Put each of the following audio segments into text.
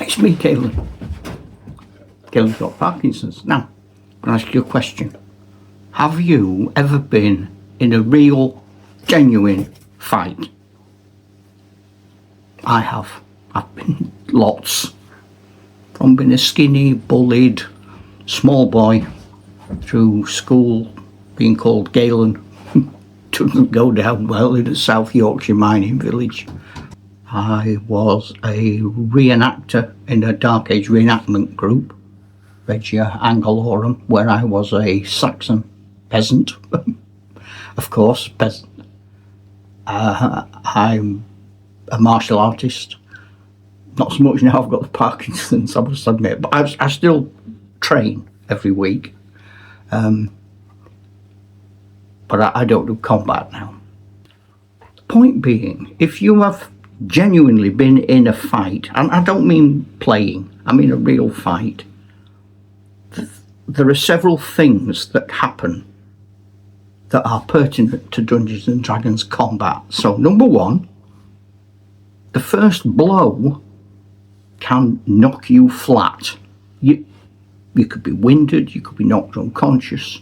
It's me, Galen. Galen's got Parkinson's. Now, I'm going to ask you a question. Have you ever been in a real, genuine fight? I have. I've been lots. From being a skinny, bullied, small boy through school, being called Galen. Doesn't go down well in a South Yorkshire mining village. I was a reenactor in a Dark Age reenactment group, Regia Anglorum, where I was a Saxon peasant. Of course, peasant. I'm a martial artist. Not so much now I've got the Parkinson's, I must admit, but I still train every week. But I don't do combat now. Point being, if you have genuinely been in a fight, and I don't mean playing, I mean a real fight, there are several things that happen that are pertinent to Dungeons and Dragons combat. So number one, the first blow can knock you flat. You could be winded, you could be knocked unconscious.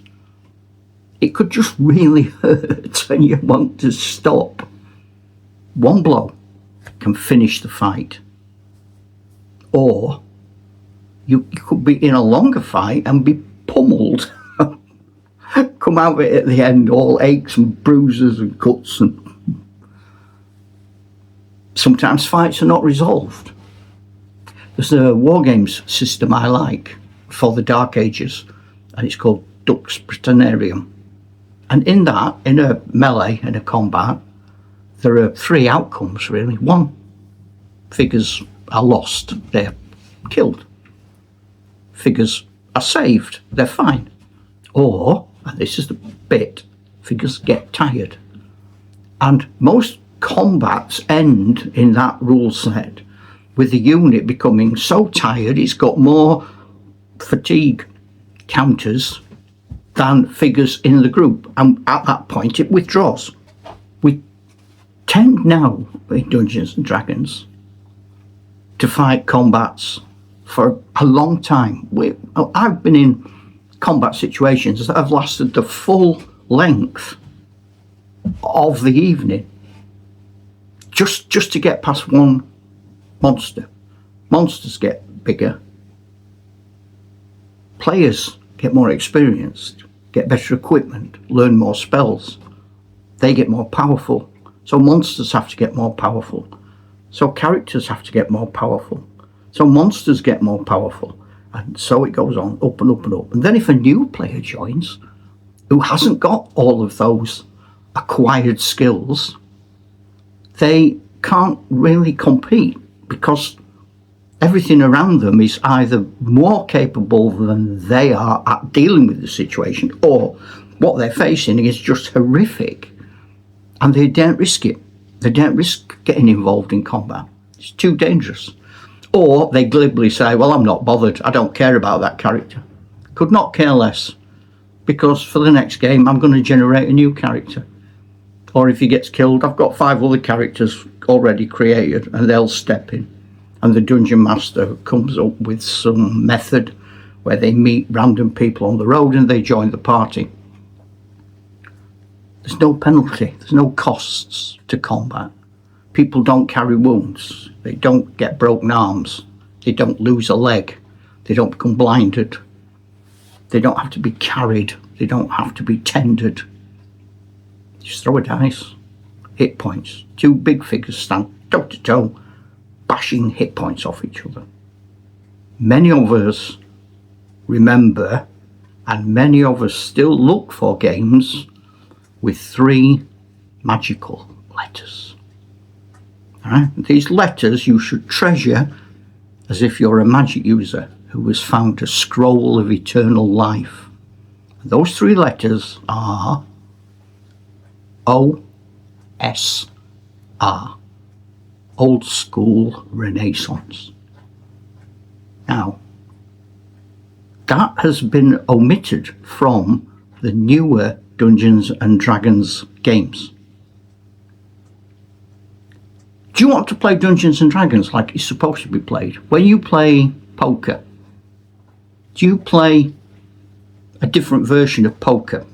It could just really hurt and you want to stop. One blow can finish the fight. Or you could be in a longer fight and be pummeled. Come out of it at the end, all aches and bruises and cuts. And sometimes fights are not resolved. There's a war games system I like for the Dark Ages, and it's called Dux Britannium. And in that, in a melee, in a combat, there are three outcomes really. One, figures are lost, they're killed. Figures are saved, they're fine. Or, and this is the bit, figures get tired. And most combats end in that rule set with the unit becoming so tired it's got more fatigue counters than figures in the group, and at that point it withdraws. We tend now in Dungeons and Dragons to fight combats for a long time. I've been in combat situations that have lasted the full length of the evening just to get past one monster. Monsters get bigger, players get more experienced, get better equipment, learn more spells. They get more powerful. So monsters have to get more powerful. So characters have to get more powerful. So monsters get more powerful. And so it goes on, up and up and up. And then if a new player joins, who hasn't got all of those acquired skills, they can't really compete because everything around them is either more capable than they are at dealing with the situation, or what they're facing is just horrific and they don't risk it. They don't risk getting involved in combat. It's too dangerous. Or they glibly say, well, I'm not bothered, I don't care about that character. Could not care less, because for the next game I'm going to generate a new character. Or if he gets killed, I've got 5 other characters already created and they'll step in. And the dungeon master comes up with some method where they meet random people on the road and they join the party. There's no penalty, there's no costs to combat. People don't carry wounds, they don't get broken arms, they don't lose a leg, they don't become blinded, they don't have to be carried, they don't have to be tended. Just throw a dice, hit points. 2 big figures stand toe to toe, bashing hit points off each other. Many of us remember, and many of us still look for games with 3 magical letters. Right? These letters you should treasure as if you're a magic user who has found a scroll of eternal life. Those 3 letters are O-S-R. Old School Renaissance. Now, that has been omitted from the newer Dungeons and Dragons games. Do you want to play Dungeons and Dragons like it's supposed to be played? When you play poker, do you play a different version of poker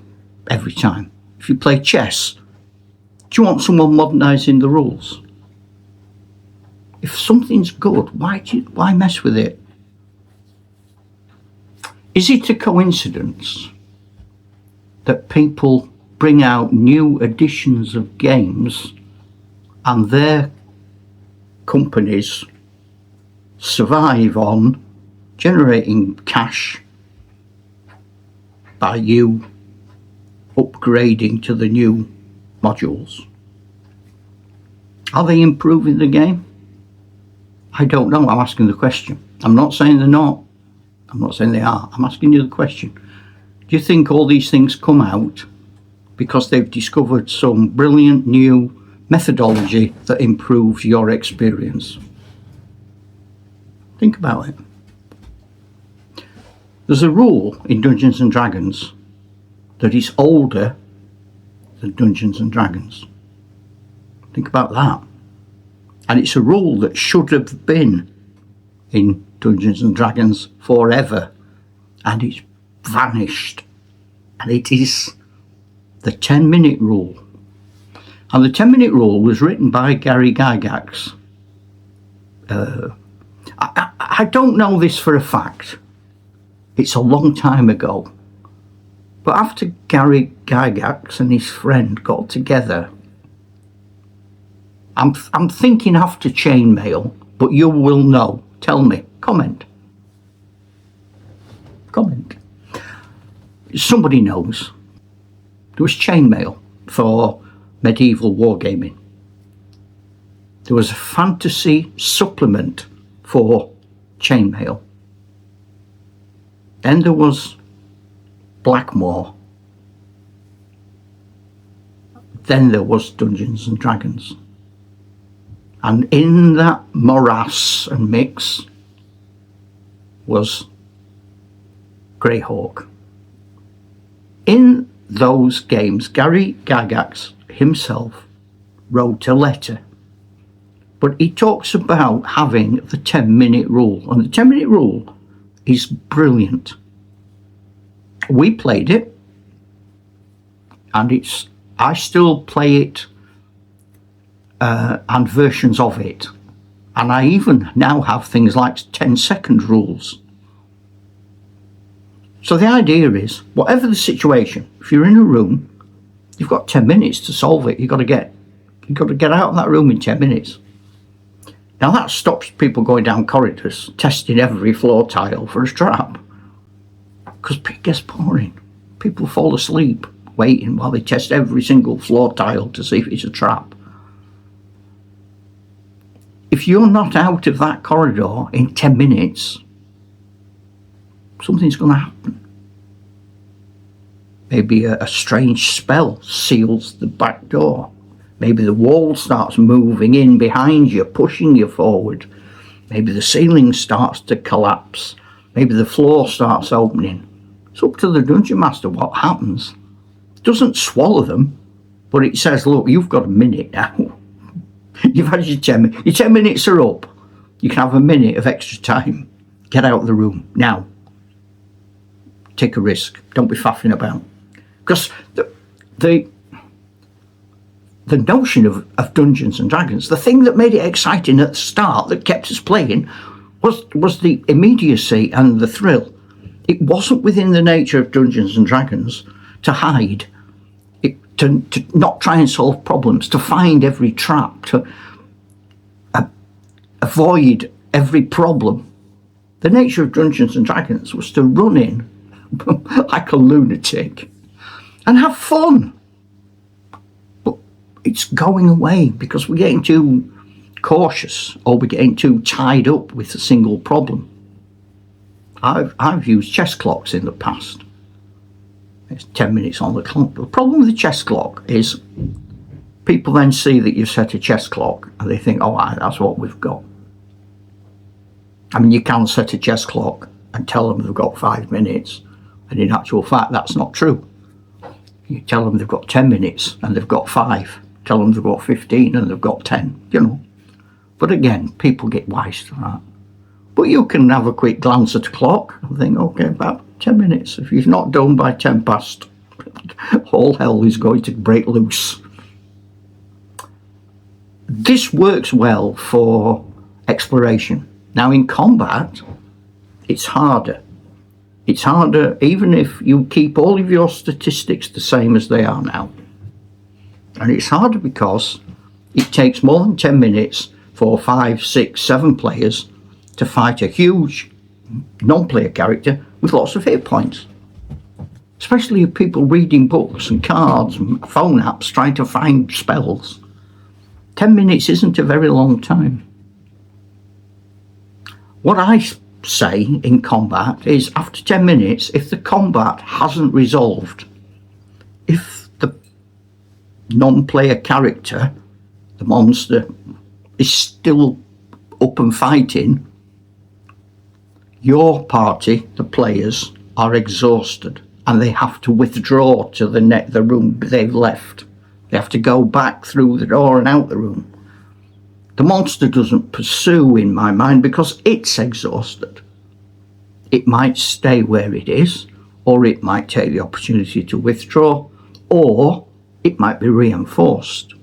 every time? If you play chess, do you want someone modernising the rules? If something's good, why mess with it? Is it a coincidence that people bring out new editions of games and their companies survive on generating cash by you upgrading to the new modules? Are they improving the game? I don't know. I'm asking the question. I'm not saying they're not. I'm not saying they are. I'm asking you the question. Do you think all these things come out because they've discovered some brilliant new methodology that improves your experience? Think about it. There's a rule in Dungeons and Dragons that is older than Dungeons and Dragons. Think about that. And it's a rule that should have been in Dungeons and Dragons forever, and it's vanished. And it is the 10-minute rule. And the 10-minute rule was written by Gary Gygax. I don't know this for a fact. It's a long time ago. But after Gary Gygax and his friend got together, I'm thinking after Chainmail, but you will know. Tell me. Comment. Somebody knows. There was Chainmail for medieval wargaming. There was a fantasy supplement for Chainmail. Then there was Blackmore. Then there was Dungeons and Dragons. And in that morass and mix was Greyhawk. In those games, Gary Gygax himself wrote a letter. But he talks about having the 10-minute rule. And the 10-minute rule is brilliant. We played it. And I still play it. And versions of it. And I even now have things like 10-second rules. So the idea is, whatever the situation, if you're in a room, you've got 10 minutes to solve it. You've got to get out of that room in 10 minutes. Now that stops people going down corridors, testing every floor tile for a trap. Because it gets boring. People fall asleep waiting while they test every single floor tile to see if it's a trap. If you're not out of that corridor in 10 minutes, something's going to happen. Maybe a strange spell seals the back door. Maybe the wall starts moving in behind you, pushing you forward. Maybe the ceiling starts to collapse. Maybe the floor starts opening. It's up to the dungeon master what happens. It doesn't swallow them, but it says, look, you've got a minute now. You've had your 10 minutes. Your 10 minutes are up. You can have a minute of extra time. Get out of the room now. Take a risk. Don't be faffing about. Because the notion of Dungeons and Dragons, the thing that made it exciting at the start, that kept us playing, was the immediacy and the thrill. It wasn't within the nature of Dungeons and Dragons to hide. To not try and solve problems, to find every trap, to avoid every problem. The nature of Dungeons and Dragons was to run in like a lunatic and have fun. But it's going away because we're getting too cautious or we're getting too tied up with a single problem. I've used chess clocks in the past. It's 10 minutes on the clock. The problem with the chess clock is people then see that you've set a chess clock and they think, oh, that's what we've got. I mean, you can set a chess clock and tell them they've got 5 minutes, and in actual fact, that's not true. You tell them they've got 10 minutes and they've got 5. Tell them they've got 15 and they've got 10, you know. But again, people get wise to that. But you can have a quick glance at the clock and think, okay, about 10 minutes. If you've not done by 10 past, all hell is going to break loose. This works well for exploration. Now in combat, it's harder. It's harder even if you keep all of your statistics the same as they are now. And it's harder because it takes more than 10 minutes for 5, 6, 7 players to fight a huge non-player character with lots of hit points. Especially if people reading books and cards and phone apps trying to find spells. 10 minutes isn't a very long time. What I say in combat is after 10 minutes, if the combat hasn't resolved, if the non-player character, the monster, is still up and fighting, your party, the players, are exhausted and they have to withdraw to the room they've left. They have to go back through the door and out the room. The monster doesn't pursue, in my mind, because it's exhausted. It might stay where it is, or it might take the opportunity to withdraw, or it might be reinforced.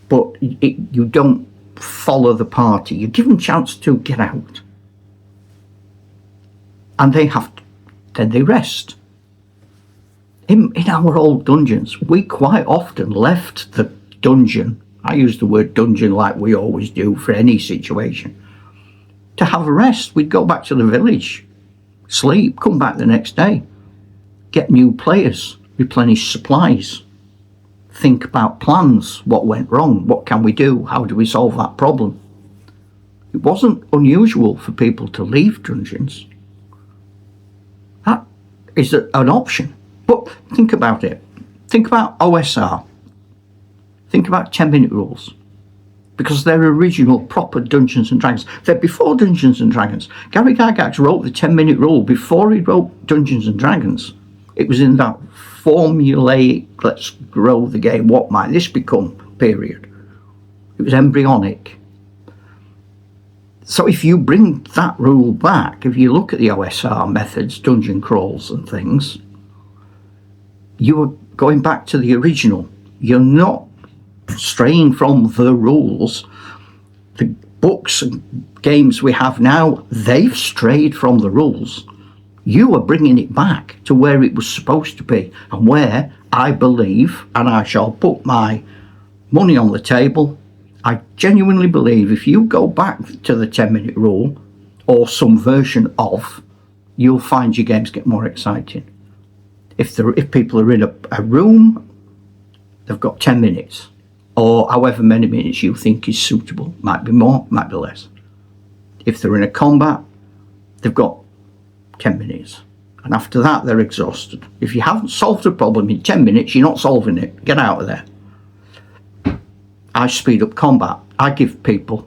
But you don't follow the party. You give them a chance to get out. And then they rest. In our old dungeons, we quite often left the dungeon, I use the word dungeon like we always do for any situation, to have a rest. We'd go back to the village, sleep, come back the next day, get new players, replenish supplies, think about plans, what went wrong, what can we do, how do we solve that problem. It wasn't unusual for people to leave dungeons. That is an option. But think about it. Think about OSR. Think about 10-minute rules. Because they're original, proper Dungeons and Dragons. They're before Dungeons and Dragons. Gary Gygax wrote the 10-minute rule before he wrote Dungeons and Dragons. It was in that formulaic, let's grow the game, what might this become, period. It was embryonic. So if you bring that rule back, if you look at the OSR methods, dungeon crawls and things, you are going back to the original. You're not straying from the rules. The books and games we have now, they've strayed from the rules. You are bringing it back to where it was supposed to be, and where I believe, and I shall put my money on the table, I genuinely believe if you go back to the 10-minute rule, or some version of, you'll find your games get more exciting. If people are in a room, they've got 10 minutes, or however many minutes you think is suitable. Might be more, might be less. If they're in a combat, they've got 10 minutes. And after that, they're exhausted. If you haven't solved a problem in 10 minutes, you're not solving it. Get out of there. I speed up combat. I give people,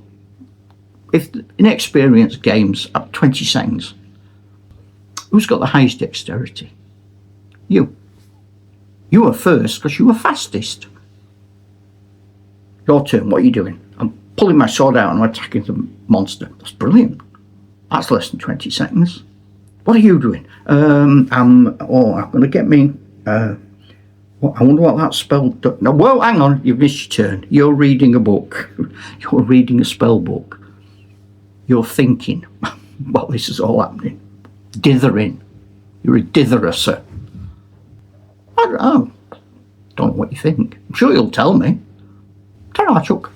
if inexperienced games, up 20 seconds. Who's got the highest dexterity? You. You were first because you were fastest. Your turn, what are you doing? I'm pulling my sword out and I'm attacking the monster. That's brilliant. That's less than 20 seconds. What are you doing? I'm going to get me... I wonder what that spell does. No, well, hang on, you've missed your turn. You're reading a book. You're reading a spell book. You're thinking, well, this is all happening. Dithering. You're a ditherer, sir. I don't know what you think. I'm sure you'll tell me. Ta-ra, Chuck.